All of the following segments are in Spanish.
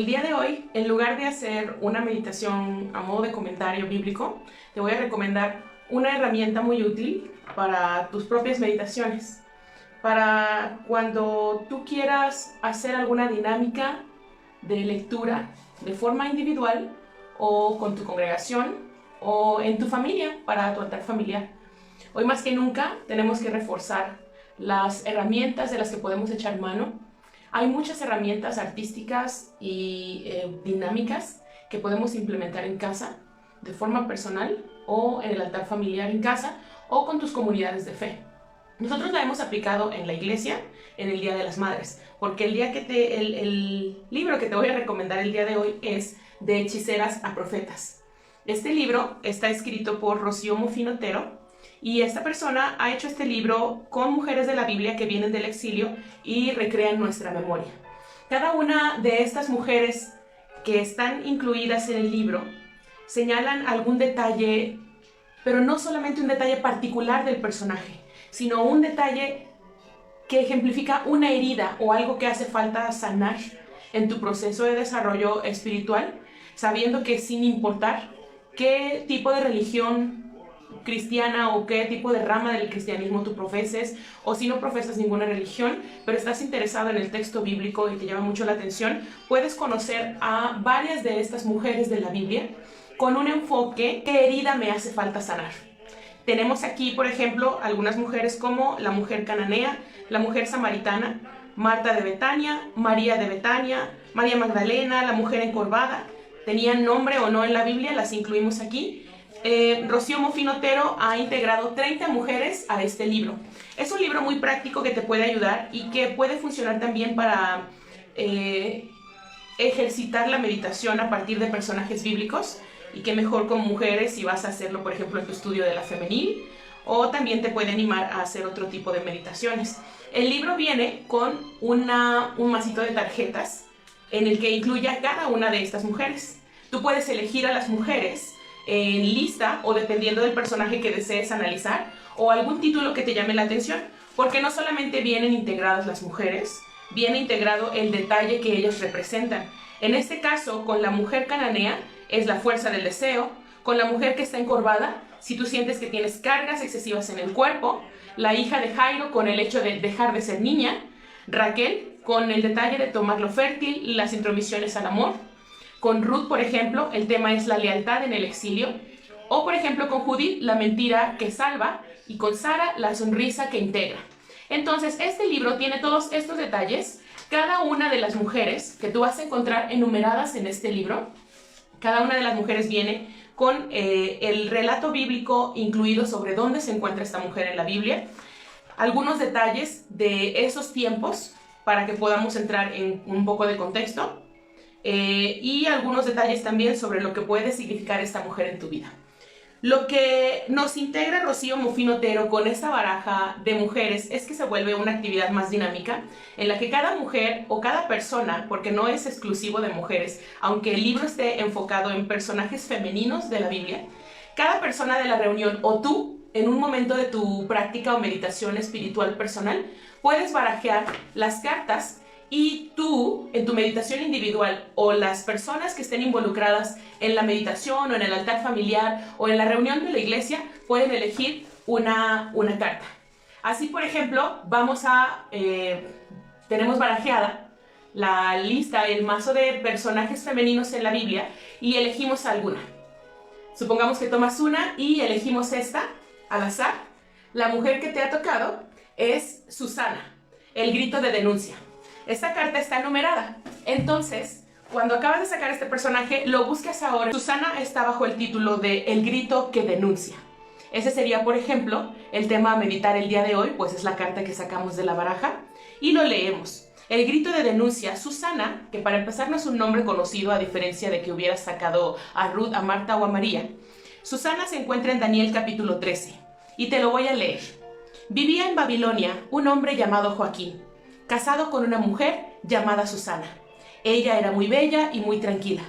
El día de hoy, en lugar de hacer una meditación a modo de comentario bíblico, te voy a recomendar una herramienta muy útil para tus propias meditaciones. Para cuando tú quieras hacer alguna dinámica de lectura de forma individual o con tu congregación o en tu familia, para tu altar familiar. Hoy más que nunca tenemos que reforzar las herramientas de las que podemos echar mano. Hay muchas herramientas artísticas y dinámicas que podemos implementar en casa de forma personal o en el altar familiar en casa o con tus comunidades de fe. Nosotros la hemos aplicado en la iglesia en el Día de las Madres, porque el libro que te voy a recomendar el día de hoy es De hechiceras a profetas. Este libro está escrito por Rocío Mofín Otero y esta persona ha hecho este libro con mujeres de la Biblia que vienen del exilio y recrean nuestra memoria. Cada una de estas mujeres que están incluidas en el libro señalan algún detalle, pero no solamente un detalle particular del personaje, sino un detalle que ejemplifica una herida o algo que hace falta sanar en tu proceso de desarrollo espiritual, sabiendo que sin importar qué tipo de religión cristiana o qué tipo de rama del cristianismo tú profeses, o si no profesas ninguna religión, pero estás interesado en el texto bíblico y te llama mucho la atención, puedes conocer a varias de estas mujeres de la Biblia con un enfoque: ¿qué herida me hace falta sanar? Tenemos aquí, por ejemplo, algunas mujeres como la mujer cananea, la mujer samaritana, Marta de Betania, María de Betania, María Magdalena, la mujer encorvada. ¿Tenían nombre o no en la Biblia? Las incluimos aquí. Rocío Mofín Otero ha integrado 30 mujeres a este libro. Es un libro muy práctico que te puede ayudar y que puede funcionar también para ejercitar la meditación a partir de personajes bíblicos, y qué mejor con mujeres si vas a hacerlo, por ejemplo, en tu estudio de la femenil, o también te puede animar a hacer otro tipo de meditaciones. El libro viene con un masito de tarjetas en el que incluye a cada una de estas mujeres. Tú puedes elegir a las mujeres en lista o dependiendo del personaje que desees analizar o algún título que te llame la atención, porque no solamente vienen integradas las mujeres, viene integrado el detalle que ellas representan. En este caso, con la mujer cananea es la fuerza del deseo, con la mujer que está encorvada, si tú sientes que tienes cargas excesivas en el cuerpo, la hija de Jairo con el hecho de dejar de ser niña, Raquel con el detalle de tomar lo fértil y las intromisiones al amor, con Ruth, por ejemplo, el tema es la lealtad en el exilio, o por ejemplo con Judith, la mentira que salva, y con Sara, la sonrisa que integra. Entonces, este libro tiene todos estos detalles. Cada una de las mujeres que tú vas a encontrar enumeradas en este libro, cada una de las mujeres viene con el relato bíblico incluido sobre dónde se encuentra esta mujer en la Biblia, algunos detalles de esos tiempos para que podamos entrar en un poco de contexto, y algunos detalles también sobre lo que puede significar esta mujer en tu vida. Lo que nos integra Rocío Mofín Otero con esta baraja de mujeres es que se vuelve una actividad más dinámica en la que cada mujer o cada persona, porque no es exclusivo de mujeres, aunque el libro esté enfocado en personajes femeninos de la Biblia, cada persona de la reunión o tú, en un momento de tu práctica o meditación espiritual personal, puedes barajear las cartas. Y tú, en tu meditación individual, o las personas que estén involucradas en la meditación o en el altar familiar o en la reunión de la iglesia, pueden elegir una carta. Así, por ejemplo, tenemos barajeada la lista, el mazo de personajes femeninos en la Biblia y elegimos alguna. Supongamos que tomas una y elegimos esta al azar. La mujer que te ha tocado es Susana, el grito de denuncia. Esta carta está numerada, entonces cuando acabas de sacar este personaje lo buscas ahora. Susana está bajo el título de El grito que denuncia. Ese sería, por ejemplo, el tema a meditar el día de hoy, pues es la carta que sacamos de la baraja y lo leemos. El grito de denuncia. Susana, que para empezar no es un nombre conocido a diferencia de que hubieras sacado a Ruth, a Marta o a María. Susana se encuentra en Daniel capítulo 13 y te lo voy a leer. Vivía en Babilonia un hombre llamado Joaquín, casado con una mujer llamada Susana. Ella era muy bella y muy tranquila.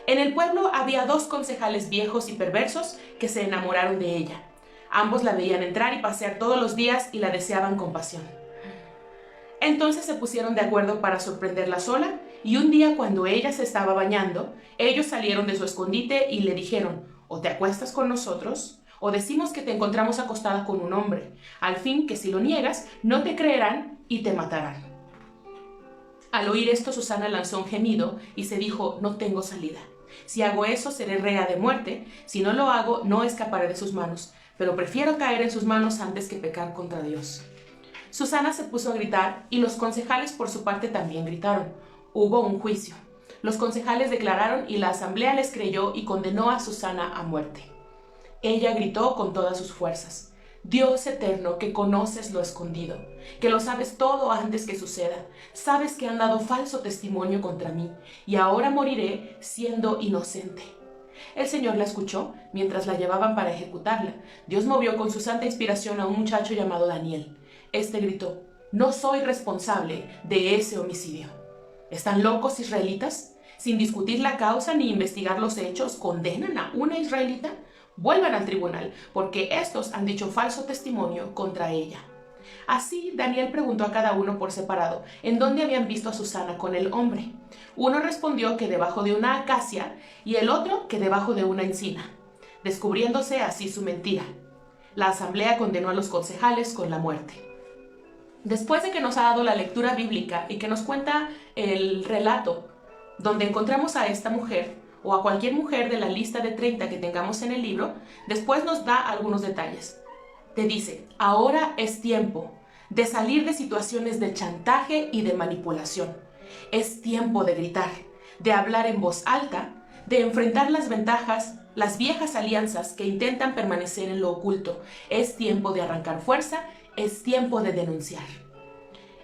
En el pueblo había 2 concejales viejos y perversos que se enamoraron de ella. Ambos la veían entrar y pasear todos los días y la deseaban con pasión. Entonces se pusieron de acuerdo para sorprenderla sola Y un día cuando ella se estaba bañando, ellos salieron de su escondite y le dijeron: o te acuestas con nosotros, o decimos que te encontramos acostada con un hombre, al fin que si lo niegas, no te creerán y te matarán. Al oír esto, Susana lanzó un gemido y se dijo: no tengo salida. Si hago eso, seré rea de muerte. Si no lo hago, no escaparé de sus manos. Pero prefiero caer en sus manos antes que pecar contra Dios. Susana se puso a gritar y los concejales por su parte también gritaron. Hubo un juicio. Los concejales declararon y la asamblea les creyó y condenó a Susana a muerte. Ella gritó con todas sus fuerzas: Dios eterno, que conoces lo escondido, que lo sabes todo antes que suceda, sabes que han dado falso testimonio contra mí, y ahora moriré siendo inocente. El Señor la escuchó mientras la llevaban para ejecutarla. Dios movió con su santa inspiración a un muchacho llamado Daniel. Este gritó: no soy responsable de ese homicidio. ¿Están locos israelitas? Sin discutir la causa ni investigar los hechos, ¿condenan a una israelita? Vuelvan al tribunal, porque estos han dicho falso testimonio contra ella. Así Daniel preguntó a cada uno por separado en dónde habían visto a Susana con el hombre. Uno respondió que debajo de una acacia y el otro que debajo de una encina, descubriéndose así su mentira. La asamblea condenó a los concejales con la muerte. Después de que nos ha dado la lectura bíblica y que nos cuenta el relato donde encontramos a esta mujer, o a cualquier mujer de la lista de 30 que tengamos en el libro, después nos da algunos detalles. Te dice: ahora es tiempo de salir de situaciones de chantaje y de manipulación. Es tiempo de gritar, de hablar en voz alta, de enfrentar las ventajas, las viejas alianzas que intentan permanecer en lo oculto. Es tiempo de arrancar fuerza, es tiempo de denunciar.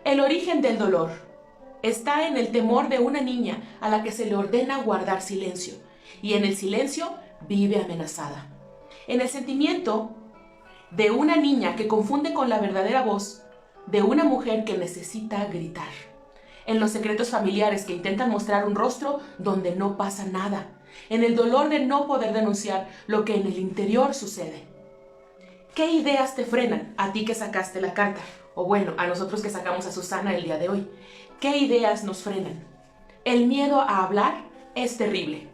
El origen del dolor está en el temor de una niña a la que se le ordena guardar silencio, y en el silencio vive amenazada. En el sentimiento de una niña que confunde con la verdadera voz de una mujer que necesita gritar. En los secretos familiares que intentan mostrar un rostro donde no pasa nada. En el dolor de no poder denunciar lo que en el interior sucede. ¿Qué ideas te frenan a ti que sacaste la carta? O bueno, a nosotros que sacamos a Susana el día de hoy. ¿Qué ideas nos frenan? El miedo a hablar es terrible.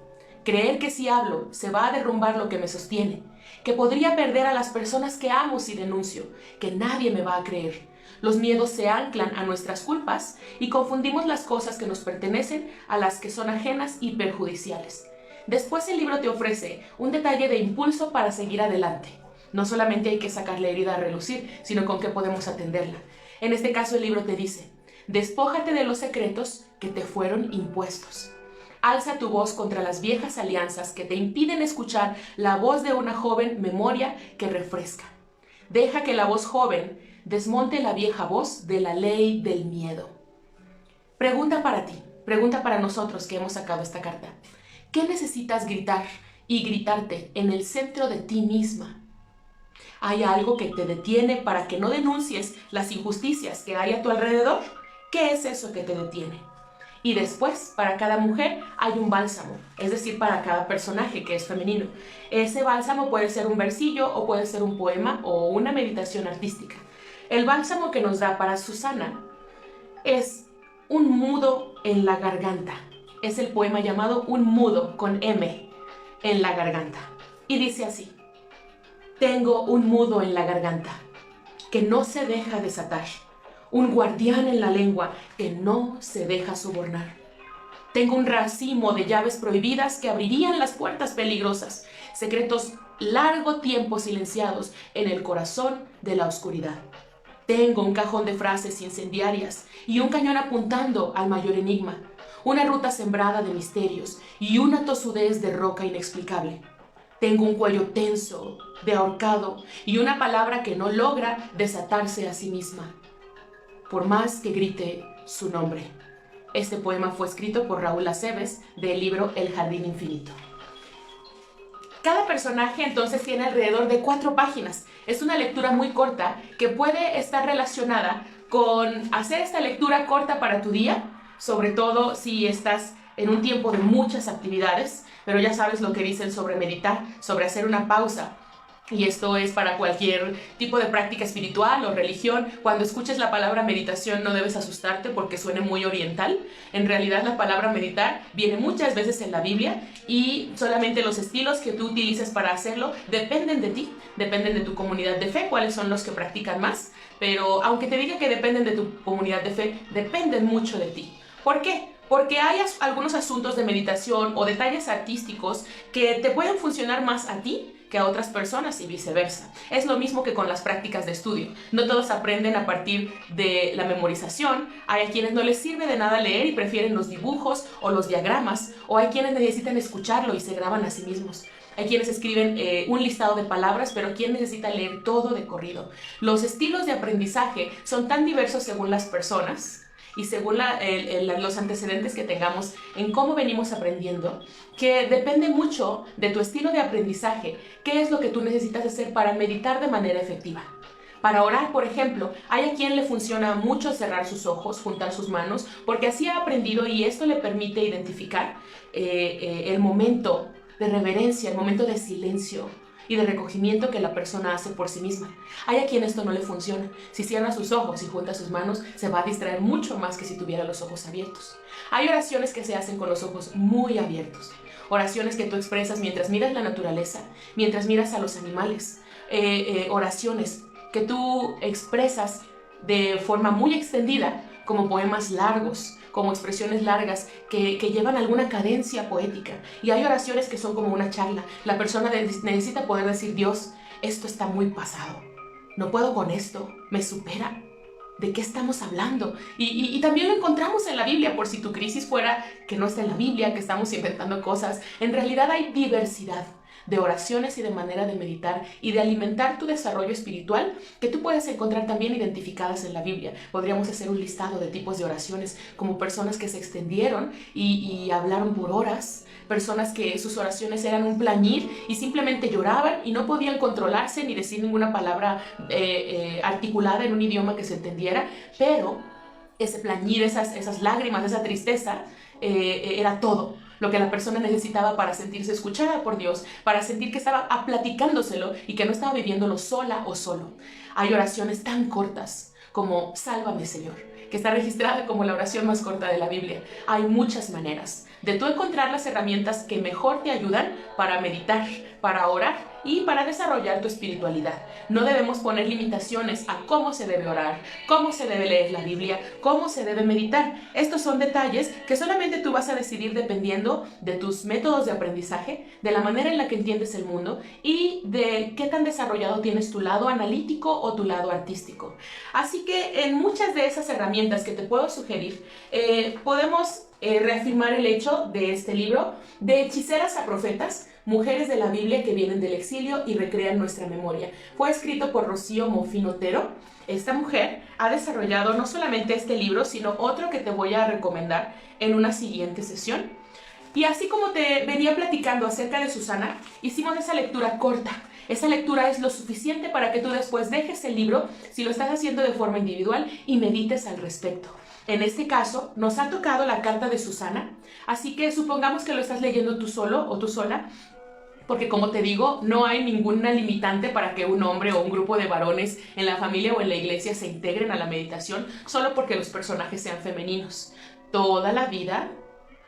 Creer que si hablo se va a derrumbar lo que me sostiene, que podría perder a las personas que amo si denuncio, que nadie me va a creer. Los miedos se anclan a nuestras culpas y confundimos las cosas que nos pertenecen a las que son ajenas y perjudiciales. Después el libro te ofrece un detalle de impulso para seguir adelante. No solamente hay que sacar la herida a relucir, sino con qué podemos atenderla. En este caso el libro te dice: despójate de los secretos que te fueron impuestos. Alza tu voz contra las viejas alianzas que te impiden escuchar la voz de una joven memoria que refresca. Deja que la voz joven desmonte la vieja voz de la ley del miedo. Pregunta para ti, pregunta para nosotros que hemos sacado esta carta. ¿Qué necesitas gritar y gritarte en el centro de ti misma? ¿Hay algo que te detiene para que no denuncies las injusticias que hay a tu alrededor? ¿Qué es eso que te detiene? Y después, para cada mujer hay un bálsamo, es decir, para cada personaje que es femenino. Ese bálsamo puede ser un versillo o puede ser un poema o una meditación artística. El bálsamo que nos da para Susana es un mudo en la garganta. Es el poema llamado Un mudo, con M, en la garganta. Y dice así: tengo un mudo en la garganta que no se deja desatar. Un guardián en la lengua que no se deja sobornar. Tengo un racimo de llaves prohibidas que abrirían las puertas peligrosas, secretos largo tiempo silenciados en el corazón de la oscuridad. Tengo un cajón de frases incendiarias y un cañón apuntando al mayor enigma, una ruta sembrada de misterios y una tosudez de roca inexplicable. Tengo un cuello tenso, de ahorcado, y una palabra que no logra desatarse a sí misma, por más que grite su nombre. Este poema fue escrito por Raúl Aceves del libro El Jardín Infinito. Cada personaje entonces tiene alrededor de 4 páginas. Es una lectura muy corta que puede estar relacionada con hacer esta lectura corta para tu día, sobre todo si estás en un tiempo de muchas actividades, pero ya sabes lo que dicen sobre meditar, sobre hacer una pausa Y esto es para cualquier tipo de práctica espiritual o religión. Cuando escuches la palabra meditación no debes asustarte porque suene muy oriental. En realidad la palabra meditar viene muchas veces en la Biblia y solamente los estilos que tú utilices para hacerlo dependen de ti, dependen de tu comunidad de fe, cuáles son los que practican más. Pero aunque te diga que dependen de tu comunidad de fe, dependen mucho de ti. ¿Por qué? Porque hay algunos asuntos de meditación o detalles artísticos que te pueden funcionar más a ti que a otras personas y viceversa. Es lo mismo que con las prácticas de estudio. No todos aprenden a partir de la memorización. Hay a quienes no les sirve de nada leer y prefieren los dibujos o los diagramas, o hay quienes necesitan escucharlo y se graban a sí mismos. Hay quienes escriben un listado de palabras, pero ¿quién necesita leer todo de corrido? Los estilos de aprendizaje son tan diversos según las personas y según los antecedentes que tengamos en cómo venimos aprendiendo, que depende mucho de tu estilo de aprendizaje, qué es lo que tú necesitas hacer para meditar de manera efectiva. Para orar, por ejemplo, hay a quien le funciona mucho cerrar sus ojos, juntar sus manos, porque así ha aprendido y esto le permite identificar el momento de reverencia, el momento de silencio y de recogimiento que la persona hace por sí misma. Hay a quien esto no le funciona. Si cierra sus ojos y junta sus manos, se va a distraer mucho más que si tuviera los ojos abiertos. Hay oraciones que se hacen con los ojos muy abiertos. Oraciones que tú expresas mientras miras la naturaleza, mientras miras a los animales. Oraciones que tú expresas de forma muy extendida, como poemas largos, como expresiones largas que llevan alguna cadencia poética. Y hay oraciones que son como una charla. La persona necesita poder decir: Dios, esto está muy pasado, no puedo con esto, me supera. ¿De qué estamos hablando? Y también lo encontramos en la Biblia, por si tu crisis fuera que no está en la Biblia, que estamos inventando cosas. En realidad hay diversidad de oraciones y de manera de meditar y de alimentar tu desarrollo espiritual que tú puedes encontrar también identificadas en la Biblia. Podríamos hacer un listado de tipos de oraciones, como personas que se extendieron y hablaron por horas, personas que sus oraciones eran un plañir y simplemente lloraban y no podían controlarse ni decir ninguna palabra articulada en un idioma que se entendiera, pero ese plañir, esas lágrimas, esa tristeza, era todo lo que la persona necesitaba para sentirse escuchada por Dios, para sentir que estaba platicándoselo y que no estaba viviéndolo sola o solo. Hay oraciones tan cortas como Sálvame, Señor, que está registrada como la oración más corta de la Biblia. Hay muchas maneras de tú encontrar las herramientas que mejor te ayudan para meditar, para orar y para desarrollar tu espiritualidad. No debemos poner limitaciones a cómo se debe orar, cómo se debe leer la Biblia, cómo se debe meditar. Estos son detalles que solamente tú vas a decidir dependiendo de tus métodos de aprendizaje, de la manera en la que entiendes el mundo y de qué tan desarrollado tienes tu lado analítico o tu lado artístico. Así que en muchas de esas herramientas que te puedo sugerir, podemos reafirmar el hecho de este libro, de hechiceras a profetas, mujeres de la Biblia que vienen del exilio y recrean nuestra memoria. Fue escrito por Rocío Mofín Otero. Esta mujer ha desarrollado no solamente este libro, sino otro que te voy a recomendar en una siguiente sesión. Y así como te venía platicando acerca de Susana, hicimos esa lectura corta. Esa lectura es lo suficiente para que tú después dejes el libro, si lo estás haciendo de forma individual, y medites al respecto. En este caso, nos ha tocado la carta de Susana, así que supongamos que lo estás leyendo tú solo o tú sola, porque como te digo, no hay ninguna limitante para que un hombre o un grupo de varones en la familia o en la iglesia se integren a la meditación solo porque los personajes sean femeninos. Toda la vida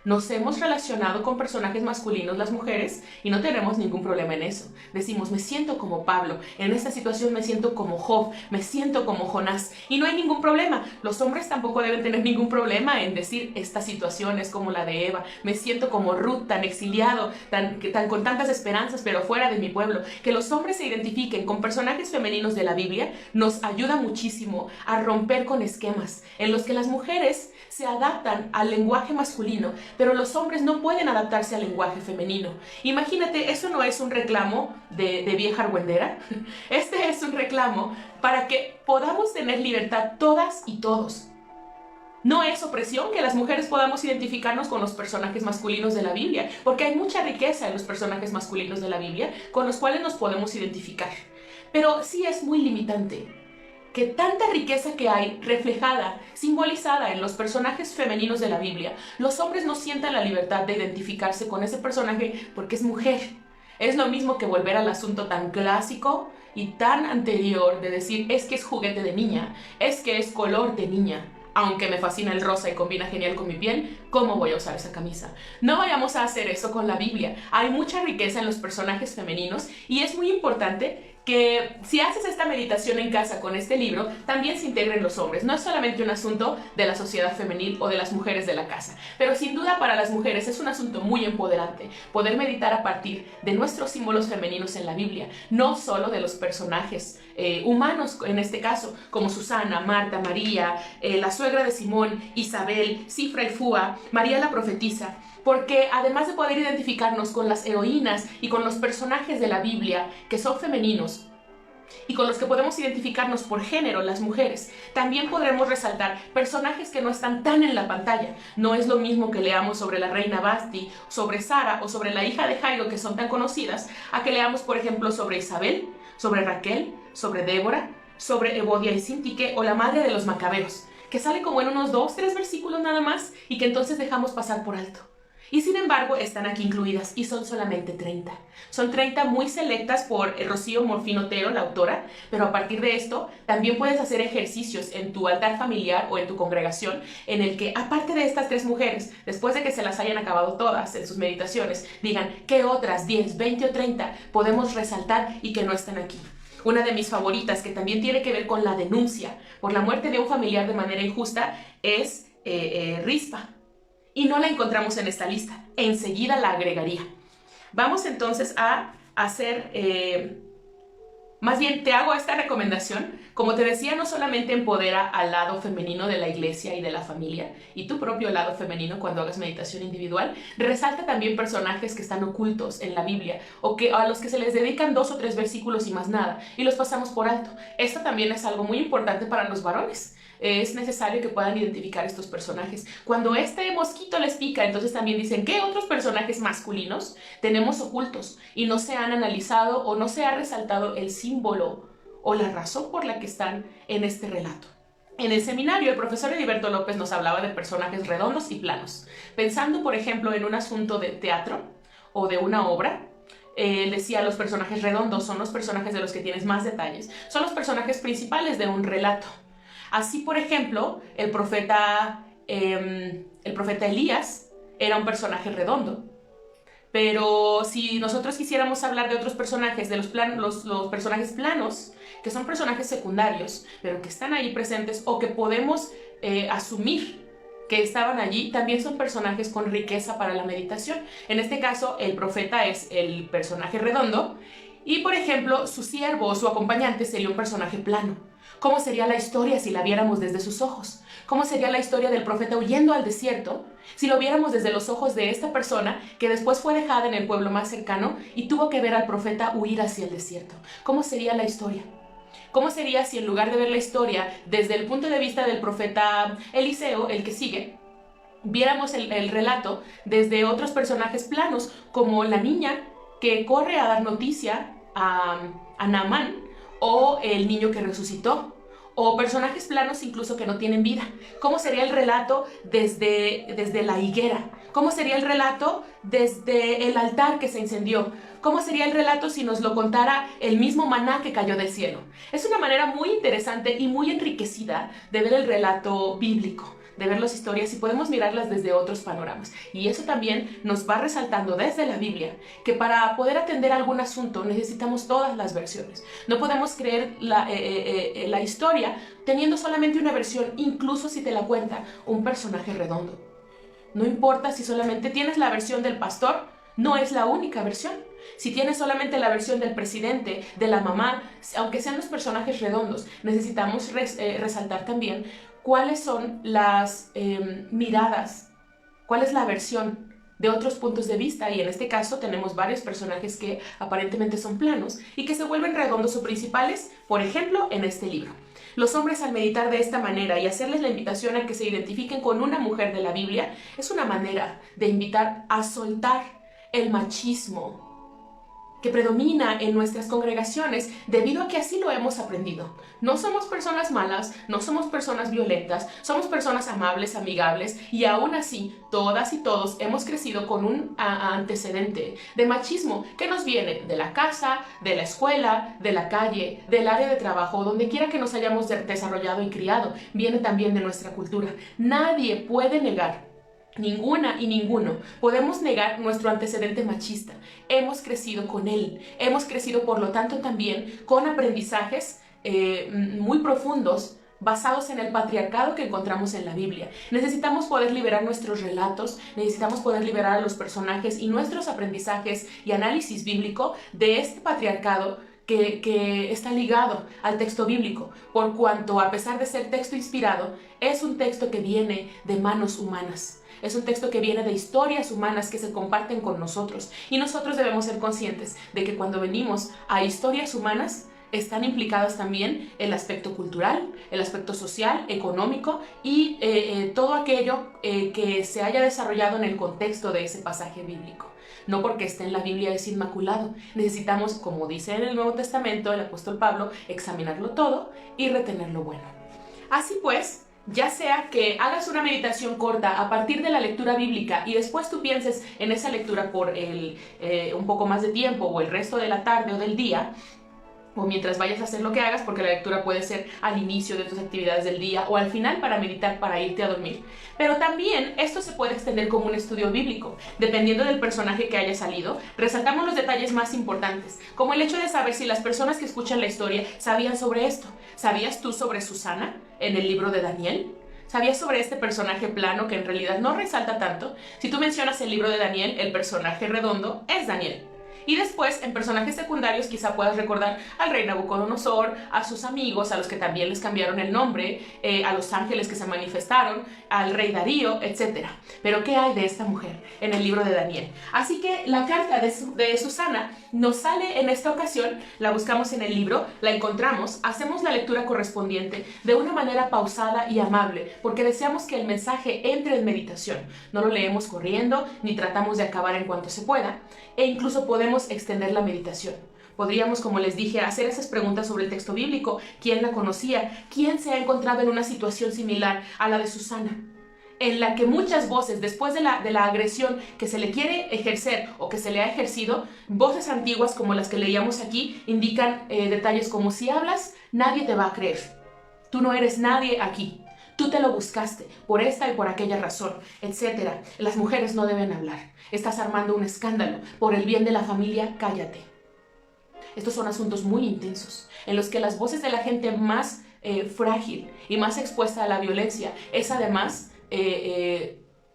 nos hemos relacionado con personajes masculinos las mujeres y no tenemos ningún problema en eso. Decimos: me siento como Pablo, en esta situación me siento como Job, me siento como Jonás, y no hay ningún problema. Los hombres tampoco deben tener ningún problema en decir: esta situación es como la de Eva, me siento como Ruth, tan exiliado, tan con tantas esperanzas pero fuera de mi pueblo. Que los hombres se identifiquen con personajes femeninos de la Biblia nos ayuda muchísimo a romper con esquemas en los que las mujeres se adaptan al lenguaje masculino, pero los hombres no pueden adaptarse al lenguaje femenino. Imagínate, eso no es un reclamo de vieja argüendera. Este es un reclamo para que podamos tener libertad todas y todos. No es opresión que las mujeres podamos identificarnos con los personajes masculinos de la Biblia, porque hay mucha riqueza en los personajes masculinos de la Biblia con los cuales nos podemos identificar. Pero sí es muy limitante que tanta riqueza que hay reflejada, simbolizada en los personajes femeninos de la Biblia, los hombres no sientan la libertad de identificarse con ese personaje porque es mujer. Es lo mismo que volver al asunto tan clásico y tan anterior de decir, es que es juguete de niña, es que es color de niña. Aunque me fascina el rosa y combina genial con mi piel, ¿cómo voy a usar esa camisa? No vayamos a hacer eso con la Biblia. Hay mucha riqueza en los personajes femeninos y es muy importante que si haces esta meditación en casa con este libro, también se integren los hombres. No es solamente un asunto de la sociedad femenil o de las mujeres de la casa, pero sin duda para las mujeres es un asunto muy empoderante poder meditar a partir de nuestros símbolos femeninos en la Biblia, no solo de los personajes humanos, en este caso, como Susana, Marta, María, la suegra de Simón, Isabel, Cifra y Fua, María la profetisa, porque además de poder identificarnos con las heroínas y con los personajes de la Biblia que son femeninos y con los que podemos identificarnos por género, las mujeres, también podremos resaltar personajes que no están tan en la pantalla. No es lo mismo que leamos sobre la reina Basti, sobre Sara o sobre la hija de Jairo, que son tan conocidas, a que leamos, por ejemplo, sobre Isabel, sobre Raquel, sobre Débora, sobre Evodia y Sintique o la madre de los Macabeos, que sale como en unos 2-3 versículos nada más y que entonces dejamos pasar por alto. Y sin embargo están aquí incluidas y son solamente 30. Son 30 muy selectas por Rocío Morfín Otero, la autora, pero a partir de esto también puedes hacer ejercicios en tu altar familiar o en tu congregación en el que, aparte de estas 3 mujeres, después de que se las hayan acabado todas en sus meditaciones, digan qué otras 10, 20 o 30 podemos resaltar y que no están aquí. Una de mis favoritas, que también tiene que ver con la denuncia por la muerte de un familiar de manera injusta, es Rispa. Y no la encontramos en esta lista. Enseguida la agregaría. Vamos entonces a hacer... Más bien, te hago esta recomendación. Como te decía, no solamente empodera al lado femenino de la iglesia y de la familia, y tu propio lado femenino cuando hagas meditación individual, resalta también personajes que están ocultos en la Biblia, o que a los que se les dedican 2 o 3 versículos y más nada, y los pasamos por alto. Esto también es algo muy importante para los varones. Es necesario que puedan identificar estos personajes. Cuando este mosquito les pica, entonces también dicen, ¿qué otros personajes masculinos tenemos ocultos y no se han analizado o no se ha resaltado el símbolo o la razón por la que están en este relato? En el seminario, el profesor Heriberto López nos hablaba de personajes redondos y planos. Pensando, por ejemplo, en un asunto de teatro o de una obra, decía, los personajes redondos son los personajes de los que tienes más detalles. Son los personajes principales de un relato. Así, por ejemplo, el profeta Elías era un personaje redondo. Pero si nosotros quisiéramos hablar de otros personajes, de los personajes planos, que son personajes secundarios, pero que están ahí presentes o que podemos asumir que estaban allí, también son personajes con riqueza para la meditación. En este caso, el profeta es el personaje redondo y, por ejemplo, su siervo o su acompañante sería un personaje plano. ¿Cómo sería la historia si la viéramos desde sus ojos? ¿Cómo sería la historia del profeta huyendo al desierto si lo viéramos desde los ojos de esta persona que después fue dejada en el pueblo más cercano y tuvo que ver al profeta huir hacia el desierto? ¿Cómo sería la historia? ¿Cómo sería si en lugar de ver la historia desde el punto de vista del profeta Eliseo, el que sigue, viéramos el relato desde otros personajes planos, como la niña que corre a dar noticia a Naamán, o el niño que resucitó, o personajes planos incluso que no tienen vida? ¿Cómo sería el relato desde la higuera? ¿Cómo sería el relato desde el altar que se incendió? ¿Cómo sería el relato si nos lo contara el mismo maná que cayó del cielo? Es una manera muy interesante y muy enriquecida de ver el relato bíblico, de ver las historias y podemos mirarlas desde otros panoramas. Y eso también nos va resaltando desde la Biblia que para poder atender algún asunto necesitamos todas las versiones. No podemos creer la historia teniendo solamente una versión, incluso si te la cuenta un personaje redondo. No importa si solamente tienes la versión del pastor, no es la única versión. Si tienes solamente la versión del presidente, de la mamá, aunque sean los personajes redondos, necesitamos resaltar también cuáles son las miradas, cuál es la versión de otros puntos de vista, y en este caso tenemos varios personajes que aparentemente son planos y que se vuelven redondos o principales, por ejemplo, en este libro. Los hombres, al meditar de esta manera y hacerles la invitación a que se identifiquen con una mujer de la Biblia, es una manera de invitar a soltar el machismo que predomina en nuestras congregaciones debido a que así lo hemos aprendido. No somos personas malas, no somos personas violentas, somos personas amables, amigables, y aún así todas y todos hemos crecido con un antecedente de machismo que nos viene de la casa, de la escuela, de la calle, del área de trabajo, donde quiera que nos hayamos desarrollado y criado, viene también de nuestra cultura. Nadie puede negar, ninguna y ninguno podemos negar nuestro antecedente machista. Hemos crecido con él, hemos crecido por lo tanto también con aprendizajes muy profundos basados en el patriarcado que encontramos en la Biblia. Necesitamos poder liberar nuestros relatos, necesitamos poder liberar a los personajes y nuestros aprendizajes y análisis bíblico de este patriarcado que está ligado al texto bíblico, por cuanto, a pesar de ser texto inspirado, es un texto que viene de manos humanas. Es un texto que viene de historias humanas que se comparten con nosotros. Y nosotros debemos ser conscientes de que cuando venimos a historias humanas, están implicadas también el aspecto cultural, el aspecto social, económico y todo aquello que se haya desarrollado en el contexto de ese pasaje bíblico. No porque esté en la Biblia es inmaculado. Necesitamos, como dice en el Nuevo Testamento el apóstol Pablo, examinarlo todo y retener lo bueno. Así pues, ya sea que hagas una meditación corta a partir de la lectura bíblica y después tú pienses en esa lectura por un poco más de tiempo o el resto de la tarde o del día, o mientras vayas a hacer lo que hagas, porque la lectura puede ser al inicio de tus actividades del día o al final para meditar, para irte a dormir. Pero también esto se puede extender como un estudio bíblico. Dependiendo del personaje que haya salido, resaltamos los detalles más importantes, como el hecho de saber si las personas que escuchan la historia sabían sobre esto. ¿Sabías tú sobre Susana en el libro de Daniel? ¿Sabías sobre este personaje plano que en realidad no resalta tanto? Si tú mencionas el libro de Daniel, el personaje redondo es Daniel. Y después, en personajes secundarios, quizá puedas recordar al rey Nabucodonosor, a sus amigos, a los que también les cambiaron el nombre, a los ángeles que se manifestaron, al rey Darío, etc. Pero, ¿qué hay de esta mujer en el libro de Daniel? Así que la carta de Susana nos sale en esta ocasión, la buscamos en el libro, la encontramos, hacemos la lectura correspondiente de una manera pausada y amable, porque deseamos que el mensaje entre en meditación. No lo leemos corriendo, ni tratamos de acabar en cuanto se pueda, e incluso podemos extender la meditación. Podríamos, como les dije, hacer esas preguntas sobre el texto bíblico. ¿Quién la conocía? ¿Quién se ha encontrado en una situación similar a la de Susana? En la que muchas voces, después de la agresión que se le quiere ejercer o que se le ha ejercido, voces antiguas como las que leíamos aquí, indican detalles como: si hablas, nadie te va a creer. Tú no eres nadie aquí. Tú te lo buscaste por esta y por aquella razón, etc. Las mujeres no deben hablar. Estás armando un escándalo. Por el bien de la familia, cállate. Estos son asuntos muy intensos, en los que las voces de la gente más frágil y más expuesta a la violencia es además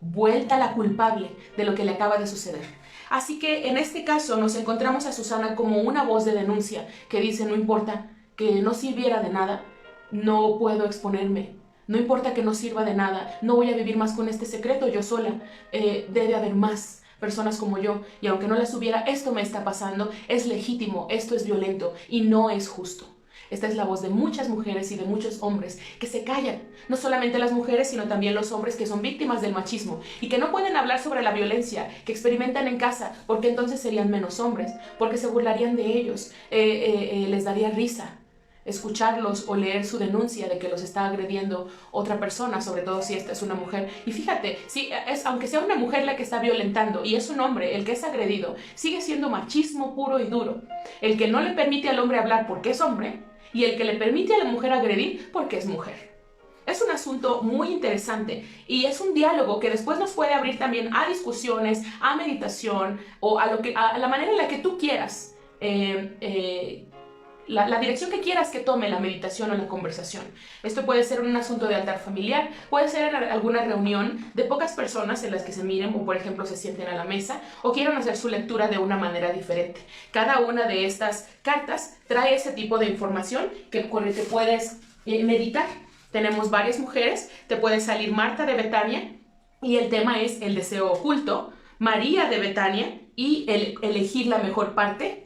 vuelta la culpable de lo que le acaba de suceder. Así que en este caso nos encontramos a Susana como una voz de denuncia que dice: no importa que no sirviera de nada, no puedo exponerme. No importa que no sirva de nada, no voy a vivir más con este secreto yo sola. Debe haber más personas como yo, y aunque no las hubiera, esto me está pasando, es legítimo, esto es violento y no es justo. Esta es la voz de muchas mujeres y de muchos hombres que se callan. No solamente las mujeres, sino también los hombres que son víctimas del machismo y que no pueden hablar sobre la violencia que experimentan en casa, porque entonces serían menos hombres, porque se burlarían de ellos, les daría risa escucharlos o leer su denuncia de que los está agrediendo otra persona, sobre todo si esta es una mujer. Y fíjate, aunque sea una mujer la que está violentando y es un hombre el que es agredido, sigue siendo machismo puro y duro. El que no le permite al hombre hablar porque es hombre y el que le permite a la mujer agredir porque es mujer. Es un asunto muy interesante y es un diálogo que después nos puede abrir también a discusiones, a meditación o a la manera en la que tú quieras la dirección que quieras que tome la meditación o la conversación. Esto puede ser un asunto de altar familiar, puede ser alguna reunión de pocas personas en las que se miren o, por ejemplo, se sienten a la mesa o quieran hacer su lectura de una manera diferente. Cada una de estas cartas trae ese tipo de información con el que puedes meditar. Tenemos varias mujeres, te puede salir Marta de Betania y el tema es el deseo oculto, María de Betania y el elegir la mejor parte,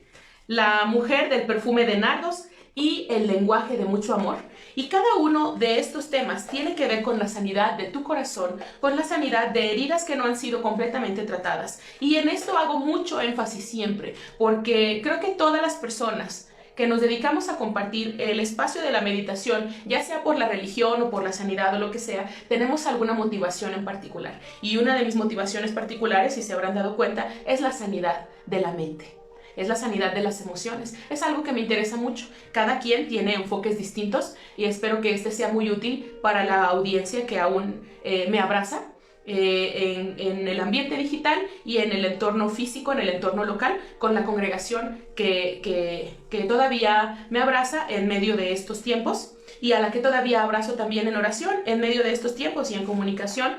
la mujer del perfume de nardos y el lenguaje de mucho amor. Y cada uno de estos temas tiene que ver con la sanidad de tu corazón, con la sanidad de heridas que no han sido completamente tratadas. Y en esto hago mucho énfasis siempre, porque creo que todas las personas que nos dedicamos a compartir el espacio de la meditación, ya sea por la religión o por la sanidad o lo que sea, tenemos alguna motivación en particular. Y una de mis motivaciones particulares, si se habrán dado cuenta, es la sanidad de la mente. Es la sanidad de las emociones. Es algo que me interesa mucho. Cada quien tiene enfoques distintos y espero que este sea muy útil para la audiencia que aún me abraza en el ambiente digital y en el entorno físico, en el entorno local, con la congregación que todavía me abraza en medio de estos tiempos y a la que todavía abrazo también en oración en medio de estos tiempos y en comunicación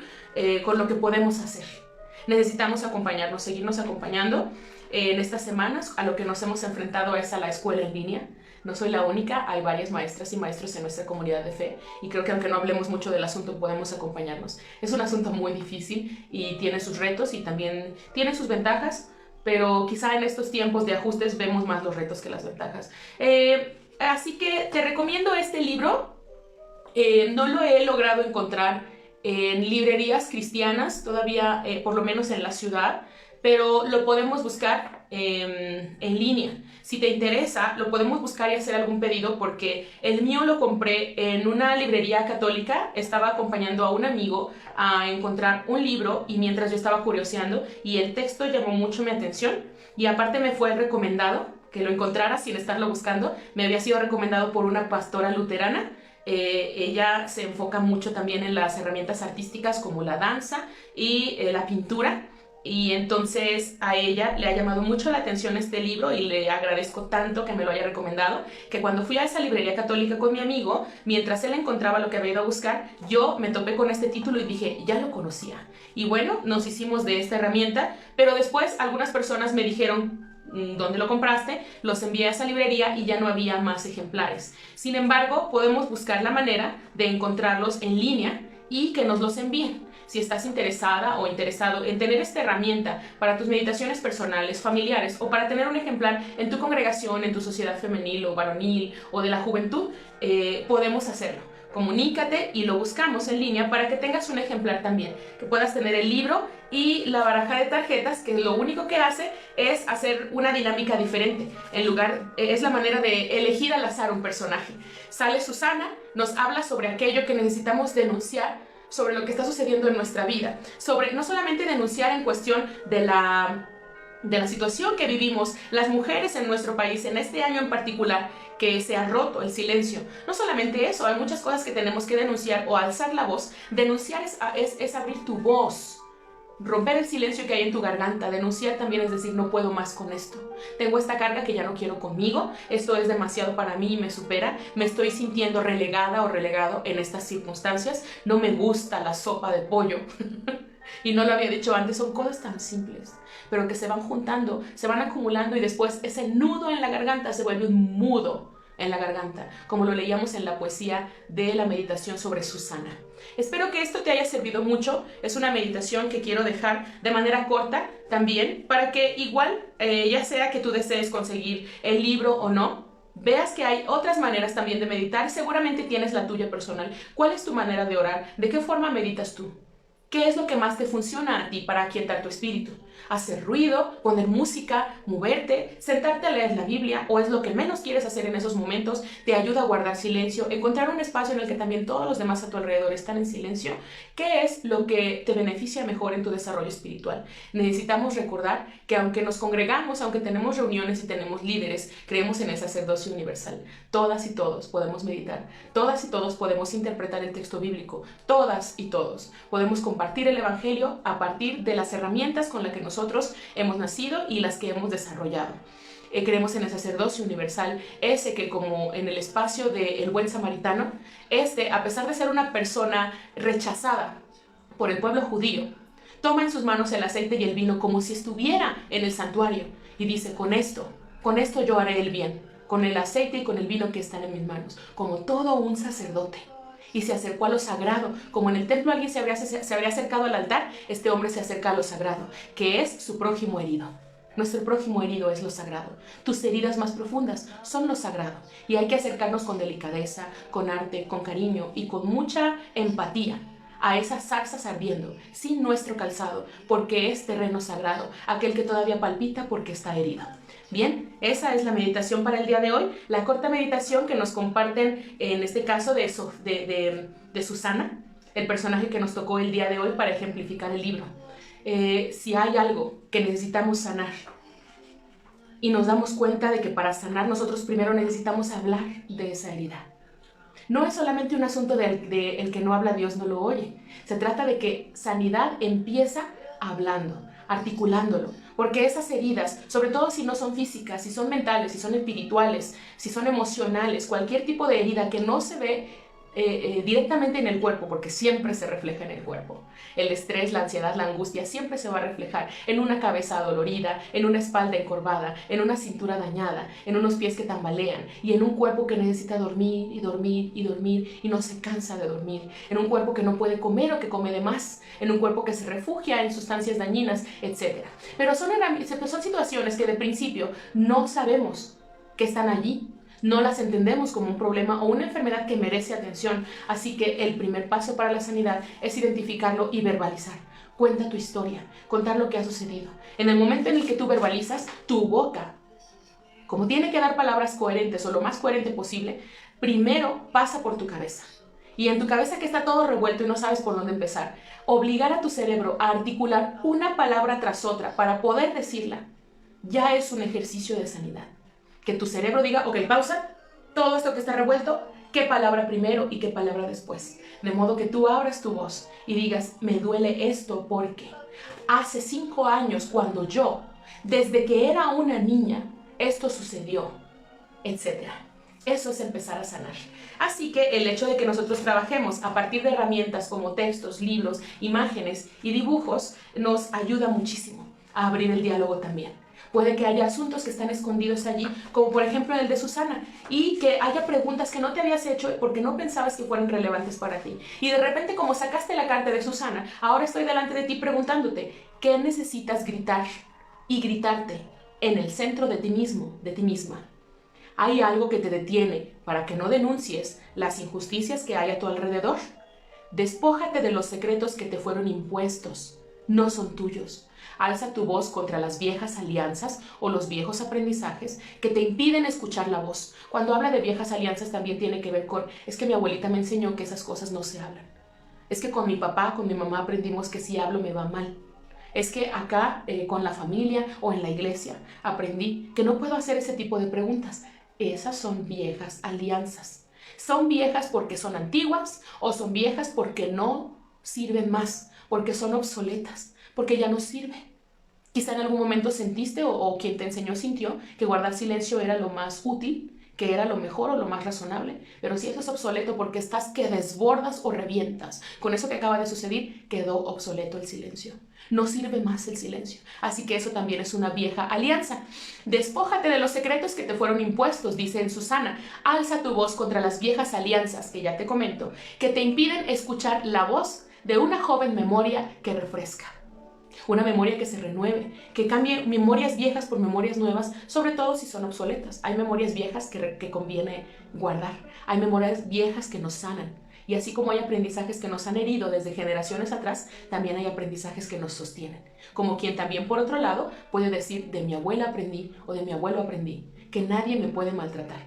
con lo que podemos hacer. Necesitamos acompañarnos, seguirnos acompañando en estas semanas. A lo que nos hemos enfrentado es a la escuela en línea. No soy la única, hay varias maestras y maestros en nuestra comunidad de fe y creo que aunque no hablemos mucho del asunto podemos acompañarnos. Es un asunto muy difícil y tiene sus retos y también tiene sus ventajas, pero quizá en estos tiempos de ajustes vemos más los retos que las ventajas. Así que te recomiendo este libro. No lo he logrado encontrar en librerías cristianas todavía, por lo menos en la ciudad, pero lo podemos buscar en línea. Si te interesa, lo podemos buscar y hacer algún pedido porque el mío lo compré en una librería católica. Estaba acompañando a un amigo a encontrar un libro y mientras yo estaba curioseando y el texto llamó mucho mi atención y aparte me fue recomendado que lo encontrara sin estarlo buscando. Me había sido recomendado por una pastora luterana. Ella se enfoca mucho también en las herramientas artísticas como la danza y la pintura. Y entonces a ella le ha llamado mucho la atención este libro y le agradezco tanto que me lo haya recomendado, que cuando fui a esa librería católica con mi amigo, mientras él encontraba lo que había ido a buscar, yo me topé con este título y dije, ya lo conocía. Y bueno, nos hicimos de esta herramienta, pero después algunas personas me dijeron, ¿dónde lo compraste? Los envié a esa librería y ya no había más ejemplares. Sin embargo, podemos buscar la manera de encontrarlos en línea y que nos los envíen. Si estás interesada o interesado en tener esta herramienta para tus meditaciones personales, familiares o para tener un ejemplar en tu congregación, en tu sociedad femenil o varonil o de la juventud, podemos hacerlo. Comunícate y lo buscamos en línea para que tengas un ejemplar también, que puedas tener el libro y la baraja de tarjetas, que lo único que hace es hacer una dinámica diferente. Es la manera de elegir al azar un personaje. Sale Susana, nos habla sobre aquello que necesitamos denunciar, sobre lo que está sucediendo en nuestra vida, sobre no solamente denunciar en cuestión de la situación que vivimos las mujeres en nuestro país en este año en particular, que se ha roto el silencio. No solamente eso, hay muchas cosas que tenemos que denunciar o alzar la voz. Denunciar es abrir tu voz, romper el silencio que hay en tu garganta. Denunciar también es decir, no puedo más con esto. Tengo esta carga que ya no quiero conmigo. Esto es demasiado para mí y me supera. Me estoy sintiendo relegada o relegado en estas circunstancias. No me gusta la sopa de pollo. Y no lo había dicho antes, son cosas tan simples, pero que se van juntando, se van acumulando y después ese nudo en la garganta se vuelve un mudo en la garganta, como lo leíamos en la poesía de la meditación sobre Susana. Espero que esto te haya servido mucho. Es una meditación que quiero dejar de manera corta también, para que igual, ya sea que tú desees conseguir el libro o no, veas que hay otras maneras también de meditar. Seguramente tienes la tuya personal. ¿Cuál es tu manera de orar? ¿De qué forma meditas tú? ¿Qué es lo que más te funciona a ti para aquietar tu espíritu? ¿Hacer ruido, poner música, moverte, sentarte a leer la Biblia? ¿O es lo que menos quieres hacer en esos momentos? ¿Te ayuda a guardar silencio? ¿Encontrar un espacio en el que también todos los demás a tu alrededor están en silencio? ¿Qué es lo que te beneficia mejor en tu desarrollo espiritual? Necesitamos recordar que aunque nos congregamos, aunque tenemos reuniones y tenemos líderes, creemos en el sacerdocio universal. Todas y todos podemos meditar. Todas y todos podemos interpretar el texto bíblico. Todas y todos podemos compartir el evangelio a partir de las herramientas con las que nosotros hemos nacido y las que hemos desarrollado. Creemos en el sacerdocio universal, ese que, como en el espacio del buen samaritano, a pesar de ser una persona rechazada por el pueblo judío, toma en sus manos el aceite y el vino como si estuviera en el santuario y dice, con esto yo haré el bien, con el aceite y con el vino que están en mis manos, como todo un sacerdote. Y se acercó a lo sagrado. Como en el templo alguien se habría acercado al altar, este hombre se acerca a lo sagrado, que es su prójimo herido. Nuestro prójimo herido es lo sagrado. Tus heridas más profundas son lo sagrado. Y hay que acercarnos con delicadeza, con arte, con cariño y con mucha empatía a esas zarzas ardiendo, sin nuestro calzado, porque es terreno sagrado, aquel que todavía palpita porque está herido. Bien, esa es la meditación para el día de hoy, la corta meditación que nos comparten, en este caso de Susana, el personaje que nos tocó el día de hoy para ejemplificar el libro. Si hay algo que necesitamos sanar y nos damos cuenta de que para sanar nosotros primero necesitamos hablar de esa herida. No es solamente un asunto de el que no habla Dios no lo oye. Se trata de que sanidad empieza hablando, articulándolo. Porque esas heridas, sobre todo si no son físicas, si son mentales, si son espirituales, si son emocionales, cualquier tipo de herida que no se ve directamente en el cuerpo, porque siempre se refleja en el cuerpo. El estrés, la ansiedad, la angustia siempre se va a reflejar en una cabeza adolorida, en una espalda encorvada, en una cintura dañada, en unos pies que tambalean y en un cuerpo que necesita dormir y dormir y dormir y no se cansa de dormir, en un cuerpo que no puede comer o que come de más, en un cuerpo que se refugia en sustancias dañinas, etc. Pero son situaciones que de principio no sabemos que están allí. No las entendemos como un problema o una enfermedad que merece atención, así que el primer paso para la sanidad es identificarlo y verbalizar. Cuenta tu historia, contar lo que ha sucedido. En el momento en el que tú verbalizas, tu boca, como tiene que dar palabras coherentes o lo más coherente posible, primero pasa por tu cabeza. Y en tu cabeza que está todo revuelto y no sabes por dónde empezar, obligar a tu cerebro a articular una palabra tras otra para poder decirla, ya es un ejercicio de sanidad. Que tu cerebro diga, ok, pausa, todo esto que está revuelto, ¿qué palabra primero y qué palabra después? De modo que tú abras tu voz y digas, me duele esto porque hace 5 años cuando yo, desde que era una niña, esto sucedió, etc. Eso es empezar a sanar. Así que el hecho de que nosotros trabajemos a partir de herramientas como textos, libros, imágenes y dibujos nos ayuda muchísimo a abrir el diálogo también. Puede que haya asuntos que están escondidos allí, como por ejemplo el de Susana, y que haya preguntas que no te habías hecho porque no pensabas que fueran relevantes para ti. Y de repente, como sacaste la carta de Susana, ahora estoy delante de ti preguntándote, ¿qué necesitas gritar y gritarte en el centro de ti mismo, de ti misma? ¿Hay algo que te detiene para que no denuncies las injusticias que hay a tu alrededor? Despójate de los secretos que te fueron impuestos, no son tuyos. Alza tu voz contra las viejas alianzas o los viejos aprendizajes que te impiden escuchar la voz. Cuando habla de viejas alianzas también tiene que ver con, es que mi abuelita me enseñó que esas cosas no se hablan. Es que con mi papá, con mi mamá aprendimos que si hablo me va mal. Es que acá con la familia o en la iglesia aprendí que no puedo hacer ese tipo de preguntas. Esas son viejas alianzas. Son viejas porque son antiguas o son viejas porque no sirven más, porque son obsoletas, porque ya no sirve. Quizá en algún momento sentiste o quien te enseñó sintió que guardar silencio era lo más útil, que era lo mejor o lo más razonable, pero si eso es obsoleto porque estás que desbordas o revientas, con eso que acaba de suceder quedó obsoleto el silencio. No sirve más el silencio, así que eso también es una vieja alianza. Despójate de los secretos que te fueron impuestos, dice en Susana. Alza tu voz contra las viejas alianzas, que ya te comento, que te impiden escuchar la voz de una joven memoria que refresca. Una memoria que se renueve, que cambie memorias viejas por memorias nuevas, sobre todo si son obsoletas. Hay memorias viejas que conviene guardar. Hay memorias viejas que nos sanan. Y así como hay aprendizajes que nos han herido desde generaciones atrás, también hay aprendizajes que nos sostienen. Como quien también, por otro lado, puede decir, de mi abuela aprendí o de mi abuelo aprendí, que nadie me puede maltratar.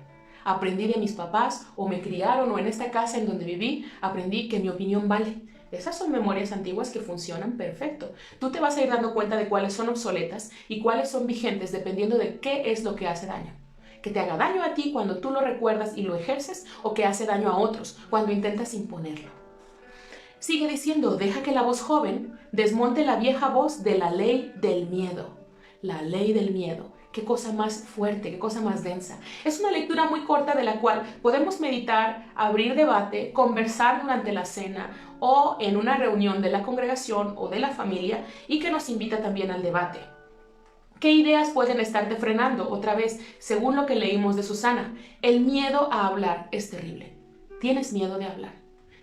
Aprendí de mis papás o me criaron o en esta casa en donde viví, aprendí que mi opinión vale. Esas son memorias antiguas que funcionan perfecto. Tú te vas a ir dando cuenta de cuáles son obsoletas y cuáles son vigentes dependiendo de qué es lo que hace daño. Que te haga daño a ti cuando tú lo recuerdas y lo ejerces o que hace daño a otros cuando intentas imponerlo. Sigue diciendo, deja que la voz joven desmonte la vieja voz de la ley del miedo. La ley del miedo. Qué cosa más fuerte, qué cosa más densa. Es una lectura muy corta de la cual podemos meditar, abrir debate, conversar durante la cena o en una reunión de la congregación o de la familia y que nos invita también al debate. ¿Qué ideas pueden estarte frenando? Otra vez, según lo que leímos de Susana, el miedo a hablar es terrible. ¿Tienes miedo de hablar?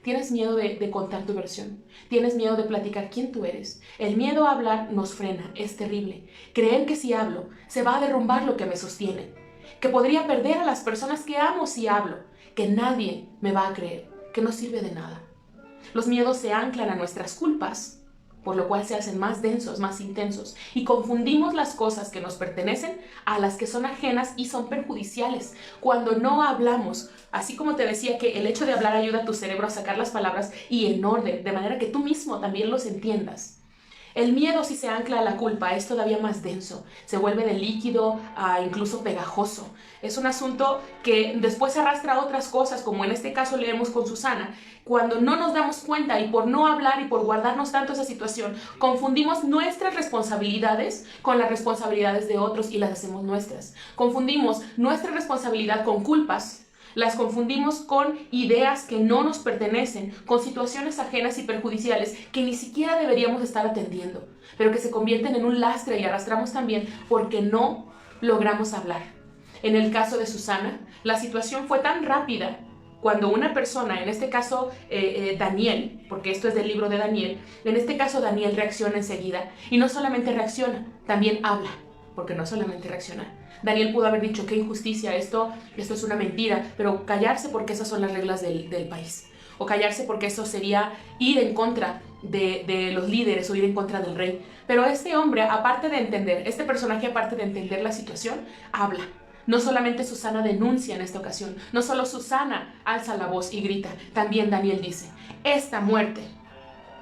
Tienes miedo de contar tu versión. Tienes miedo de platicar quién tú eres. El miedo a hablar nos frena, es terrible. Creer que si hablo, se va a derrumbar lo que me sostiene. Que podría perder a las personas que amo si hablo. Que nadie me va a creer. Que no sirve de nada. Los miedos se anclan a nuestras culpas, por lo cual se hacen más densos, más intensos, y confundimos las cosas que nos pertenecen a las que son ajenas y son perjudiciales. Cuando no hablamos, así como te decía que el hecho de hablar ayuda a tu cerebro a sacar las palabras y en orden, de manera que tú mismo también los entiendas. El miedo, si se ancla a la culpa, es todavía más denso, se vuelve de líquido a incluso pegajoso. Es un asunto que después arrastra a otras cosas, como en este caso leemos con Susana. Cuando no nos damos cuenta y por no hablar y por guardarnos tanto esa situación, confundimos nuestras responsabilidades con las responsabilidades de otros y las hacemos nuestras. Confundimos nuestra responsabilidad con culpas. Las confundimos con ideas que no nos pertenecen, con situaciones ajenas y perjudiciales que ni siquiera deberíamos estar atendiendo, pero que se convierten en un lastre y arrastramos también porque no logramos hablar. En el caso de Susana, la situación fue tan rápida cuando una persona, en este caso Daniel, porque esto es del libro de Daniel, en este caso Daniel reacciona enseguida y no solamente reacciona, también habla, porque no solamente reacciona. Daniel pudo haber dicho, qué injusticia, esto es una mentira, pero callarse porque esas son las reglas del país. O callarse porque eso sería ir en contra de los líderes o ir en contra del rey. Pero este hombre, aparte de entender, este personaje aparte de entender la situación, habla. No solamente Susana denuncia en esta ocasión, no solo Susana alza la voz y grita, también Daniel dice, esta muerte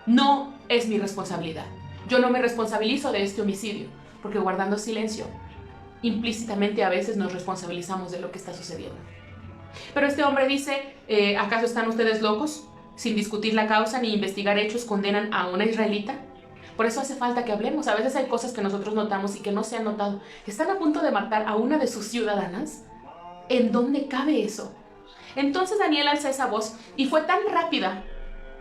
no es mi responsabilidad. Yo no me responsabilizo de este homicidio, porque guardando silencio, implícitamente a veces nos responsabilizamos de lo que está sucediendo. Pero este hombre dice, ¿acaso están ustedes locos? Sin discutir la causa ni investigar hechos condenan a una israelita. Por eso hace falta que hablemos. A veces hay cosas que nosotros notamos y que no se han notado. Están a punto de matar a una de sus ciudadanas. ¿En dónde cabe eso? Entonces Daniel alza esa voz y fue tan rápida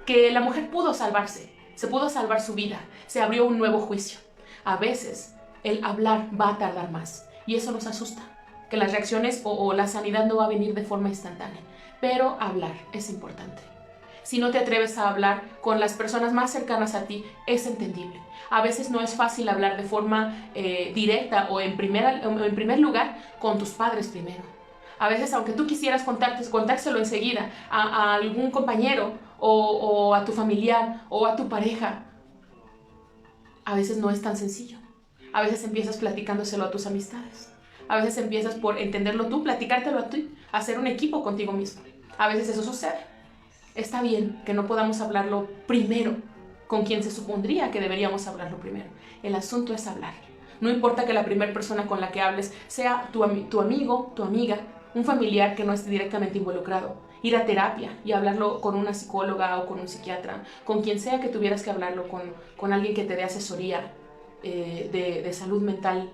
que la mujer pudo salvarse. Se pudo salvar su vida. Se abrió un nuevo juicio. A veces el hablar va a tardar más. Y eso nos asusta, que las reacciones o la sanidad no va a venir de forma instantánea. Pero hablar es importante. Si no te atreves a hablar con las personas más cercanas a ti, es entendible. A veces no es fácil hablar de forma directa o en primer lugar con tus padres primero. A veces, aunque tú quisieras contárselo enseguida a algún compañero o a tu familiar o a tu pareja, a veces no es tan sencillo. A veces empiezas platicándoselo a tus amistades. A veces empiezas por entenderlo tú, platicártelo a ti, hacer un equipo contigo mismo. A veces eso sucede. Está bien que no podamos hablarlo primero con quien se supondría que deberíamos hablarlo primero. El asunto es hablar. No importa que la primera persona con la que hables sea tu amigo, tu amiga, un familiar que no esté directamente involucrado. Ir a terapia y hablarlo con una psicóloga o con un psiquiatra, con quien sea que tuvieras que hablarlo, con alguien que te dé asesoría de salud mental,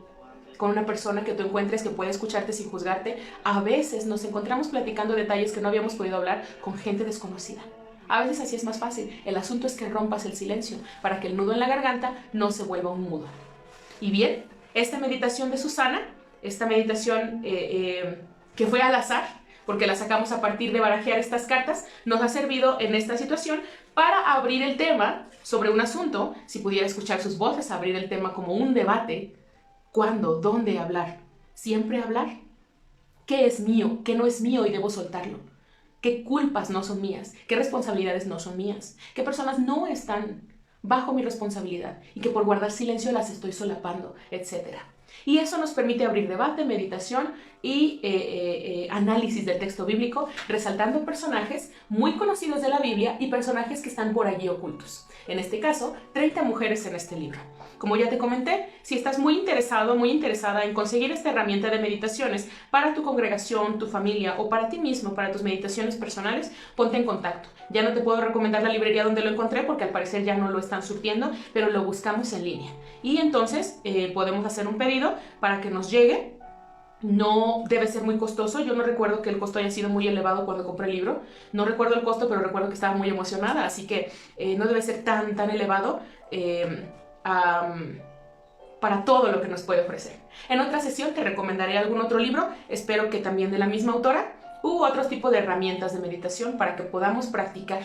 con una persona que tú encuentres que puede escucharte sin juzgarte. A veces nos encontramos platicando detalles que no habíamos podido hablar con gente desconocida. A veces así es más fácil. El asunto es que rompas el silencio para que el nudo en la garganta no se vuelva un mudo. Y bien, esta meditación de Susana, esta meditación que fue al azar, porque la sacamos a partir de barajear estas cartas, nos ha servido en esta situación para abrir el tema sobre un asunto, si pudiera escuchar sus voces, abrir el tema como un debate. ¿Cuándo? ¿Dónde hablar? ¿Siempre hablar? ¿Qué es mío? ¿Qué no es mío y debo soltarlo? ¿Qué culpas no son mías? ¿Qué responsabilidades no son mías? ¿Qué personas no están bajo mi responsabilidad y que por guardar silencio las estoy solapando, etcétera? Y eso nos permite abrir debate, meditación y análisis del texto bíblico, resaltando personajes muy conocidos de la Biblia y personajes que están por allí ocultos. En este caso, 30 mujeres en este libro. Como ya te comenté, si estás muy interesado, muy interesada en conseguir esta herramienta de meditaciones para tu congregación, tu familia o para ti mismo, para tus meditaciones personales, ponte en contacto. Ya no te puedo recomendar la librería donde lo encontré porque al parecer ya no lo están surtiendo, pero lo buscamos en línea. Y entonces podemos hacer un pedido para que nos llegue. No debe ser muy costoso. Yo no recuerdo que el costo haya sido muy elevado cuando compré el libro. No recuerdo el costo, pero recuerdo que estaba muy emocionada, así que no debe ser tan elevado para todo lo que nos puede ofrecer. En otra sesión te recomendaré algún otro libro, espero que también de la misma autora, u otro tipo de herramientas de meditación para que podamos practicar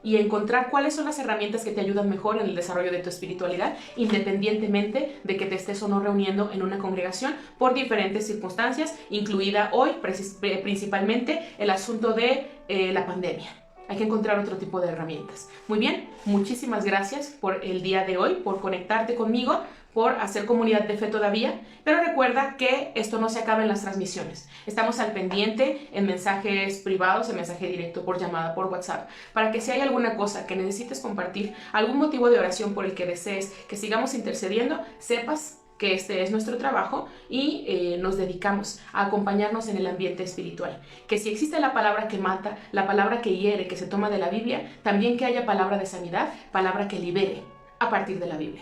y encontrar cuáles son las herramientas que te ayudan mejor en el desarrollo de tu espiritualidad, independientemente de que te estés o no reuniendo en una congregación por diferentes circunstancias, incluida hoy principalmente el asunto de la pandemia. Hay que encontrar otro tipo de herramientas. Muy bien, muchísimas gracias por el día de hoy, por conectarte conmigo, por hacer comunidad de fe todavía, pero recuerda que esto no se acaba en las transmisiones. Estamos al pendiente en mensajes privados, en mensaje directo, por llamada, por WhatsApp, para que si hay alguna cosa que necesites compartir, algún motivo de oración por el que desees que sigamos intercediendo, sepas que este es nuestro trabajo y nos dedicamos a acompañarnos en el ambiente espiritual. Que si existe la palabra que mata, la palabra que hiere, que se toma de la Biblia, también que haya palabra de sanidad, palabra que libere a partir de la Biblia.